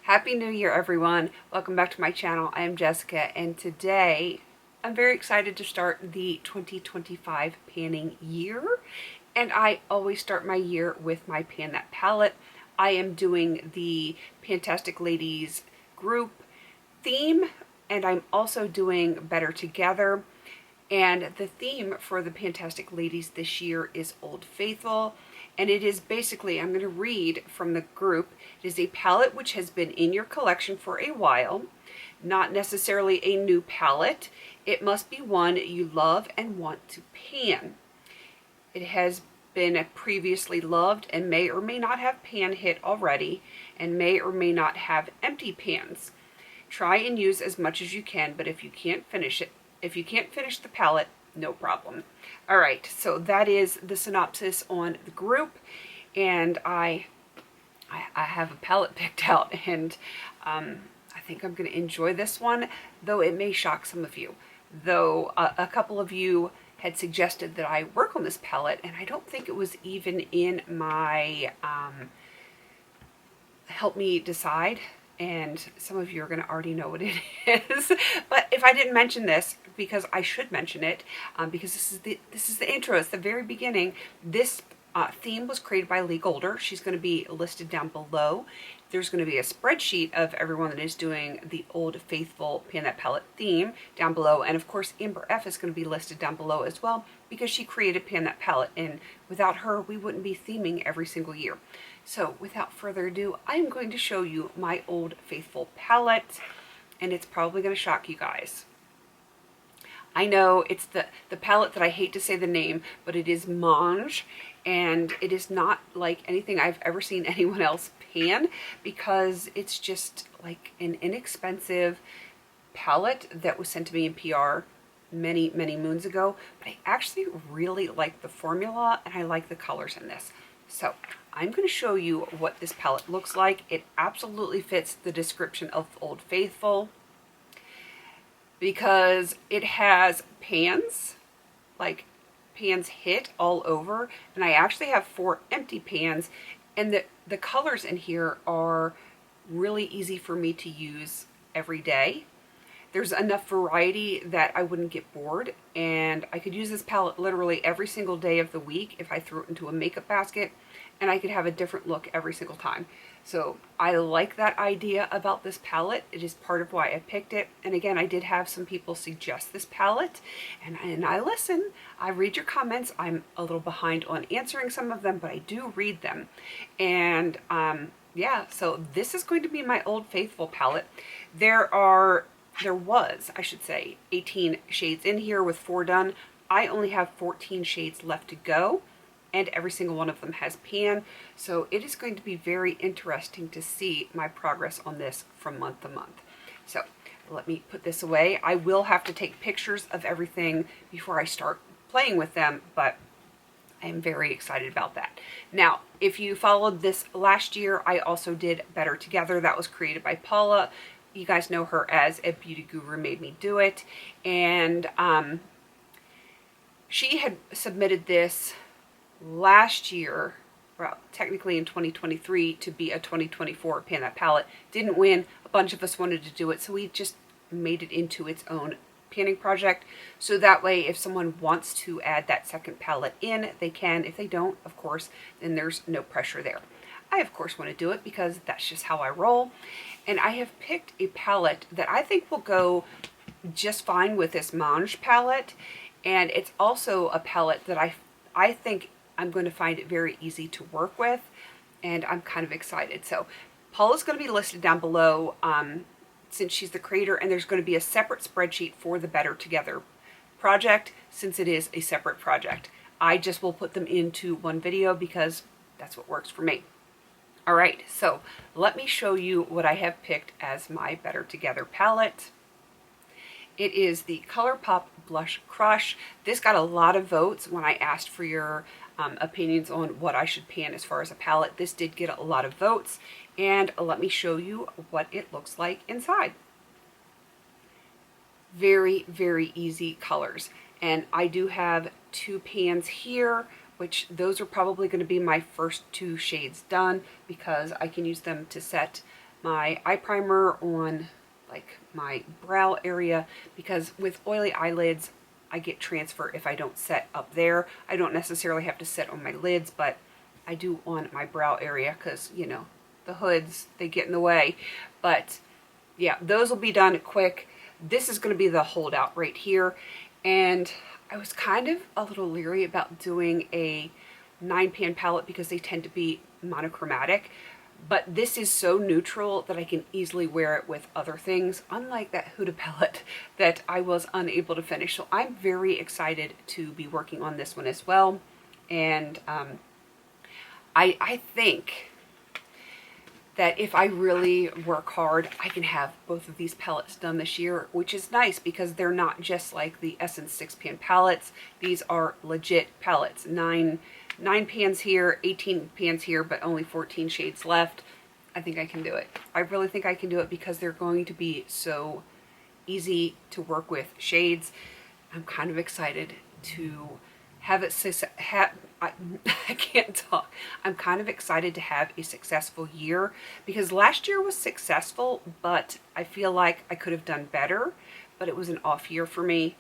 Happy New Year, everyone. Welcome back to my channel. I am Jessica, and today I'm very excited to start the 2025 panning year. And I always start my year with my Pan That palette. I am doing the PANtastic Ladies group theme, and I'm also doing Better Together. And the theme for the PANtastic Ladies this year is Old Faithful. And it is basically, I'm going to read from the group, it is a palette which has been in your collection for a while, not necessarily a new palette. It must be one you love and want to pan. It has been previously loved and may or may not have pan hit already, and may or may not have empty pans. Try and use as much as you can, but if you can't finish the palette, no problem. All right, so that is the synopsis on the group, and I have a palette picked out, and I think I'm going to enjoy this one, though it may shock some of you. Though a couple of you had suggested that I work on this palette, and I don't think it was even in my help me decide. And some of you are going to already know what it is. But if I didn't mention this, because I should mention it, because this is the intro, it's the very beginning. This theme was created by Lee Golder. She's going to be listed down below. There's going to be a spreadsheet of everyone that is doing the Old Faithful Pan That palette theme down below. And of course, Amber F is going to be listed down below as well, because she created Pan That palette. And without her, we wouldn't be theming every single year. So without further ado, I'm going to show you my Old Faithful palette, and it's probably going to shock you guys. I know it's the palette that I hate to say the name, but it is Mange, and it is not like anything I've ever seen anyone else pan, because it's just like an inexpensive palette that was sent to me in PR many moons ago. But I actually really like the formula, and I like the colors in this. So I'm going to show you what this palette looks like. It absolutely fits the description of Old Faithful, because it has pans, like pans hit all over, and I actually have 4 empty pans, and the colors in here are really easy for me to use every day. There's enough variety that I wouldn't get bored, and I could use this palette literally every single day of the week if I threw it into a makeup basket, and I could have a different look every single time. So I like that idea about this palette. It is part of why I picked it. And again, I did have some people suggest this palette, and I listen. I read your comments. I'm a little behind on answering some of them, but I do read them. And yeah, so this is going to be my Old Faithful palette. There was, I should say, 18 shades in here with 4 done. I only have 14 shades left to go, and every single one of them has pan. So it is going to be very interesting to see my progress on this from month to month. So let me put this away. I will have to take pictures of everything before I start playing with them, but I am very excited about that. Now, if you followed this last year, I also did Better Together. That was created by Paula. You guys know her as A Beauty Guru Made Me Do It. And she had submitted this last year, well, technically in 2023, to be a 2024 Pan That palette. Didn't win. A bunch of us wanted to do it, so we just made it into its own panning project. So that way, if someone wants to add that second palette in, they can. If they don't, of course, then there's no pressure there. I, of course, want to do it because that's just how I roll. And I have picked a palette that I think will go just fine with this Mange palette. And it's also a palette that I think I'm going to find it very easy to work with. And I'm kind of excited. So Paula's going to be listed down below since she's the creator. And there's going to be a separate spreadsheet for the Better Together project, since it is a separate project. I just will put them into one video because that's what works for me. All right, so let me show you what I have picked as my Better Together palette. It is the ColourPop Blush Crush. This got a lot of votes when I asked for your opinions on what I should pan as far as a palette. This did get a lot of votes, and let me show you what it looks like inside. Very easy colors, and I do have 2 pans here, which those are probably going to be my first 2 shades done, because I can use them to set my eye primer on like my brow area, because with oily eyelids, I get transfer if I don't set up there. I don't necessarily have to set on my lids, but I do on my brow area because, you know, the hoods, they get in the way. But yeah, those will be done quick. This is going to be the holdout right here. And I was kind of a little leery about doing a 9-pan palette because they tend to be monochromatic. But this is so neutral that I can easily wear it with other things, unlike that Huda palette that I was unable to finish. So I'm very excited to be working on this one as well. And I think that if I really work hard, I can have both of these palettes done this year, which is nice because they're not just like the Essence 6-pan palettes. These are legit palettes. 9 pans here, 18 pans here, but only 14 shades left. I think I can do it. I really think I can do it because they're going to be so easy to work with shades. I'm kind of excited to have it I can't talk. I'm kind of excited to have a successful year because last year was successful, but I feel like I could have done better, but it was an off year for me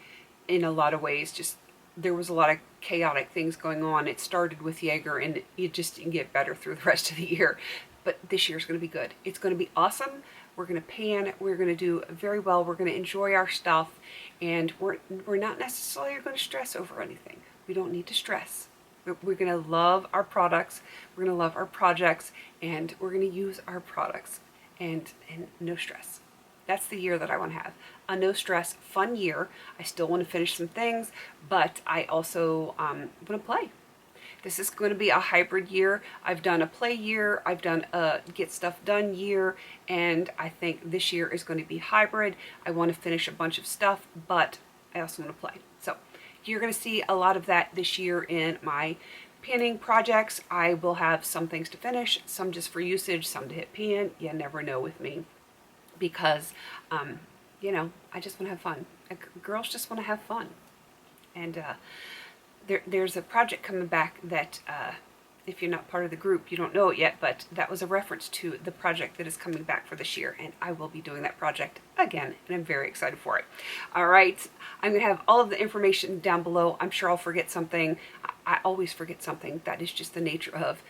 in a lot of ways. Just there was a lot of chaotic things going on. It started with Jaeger and it just didn't get better through the rest of the year. But this year's going to be good. It's going to be awesome. We're going to pan. We're going to do very well. We're going to enjoy our stuff, and we're not necessarily going to stress over anything. We don't need to stress. We're going to love our products. We're going to love our projects, and we're going to use our products, and no stress. That's the year that I want to have. A no stress, fun year. I still want to finish some things, but I also want to play. This is going to be a hybrid year. I've done a play year, I've done a get stuff done year, and I think this year is going to be hybrid. I want to finish a bunch of stuff, but I also want to play. So you're going to see a lot of that this year in my panning projects. I will have some things to finish, some just for usage, some to hit pan. You never know with me because, you know, I just want to have fun. Girls just want to have fun. And there's a project coming back that if you're not part of the group, you don't know it yet, but that was a reference to the project that is coming back for this year, and I will be doing that project again, and I'm very excited for it. All right, I'm going to have all of the information down below. I'm sure I'll forget something. I always forget something. That is just the nature of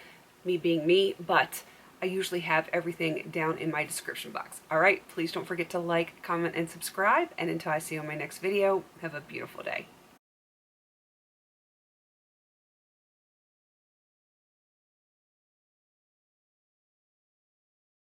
me being me, but I usually have everything down in my description box. All right, please don't forget to like, comment, and subscribe, and until I see you on my next video, have a beautiful day.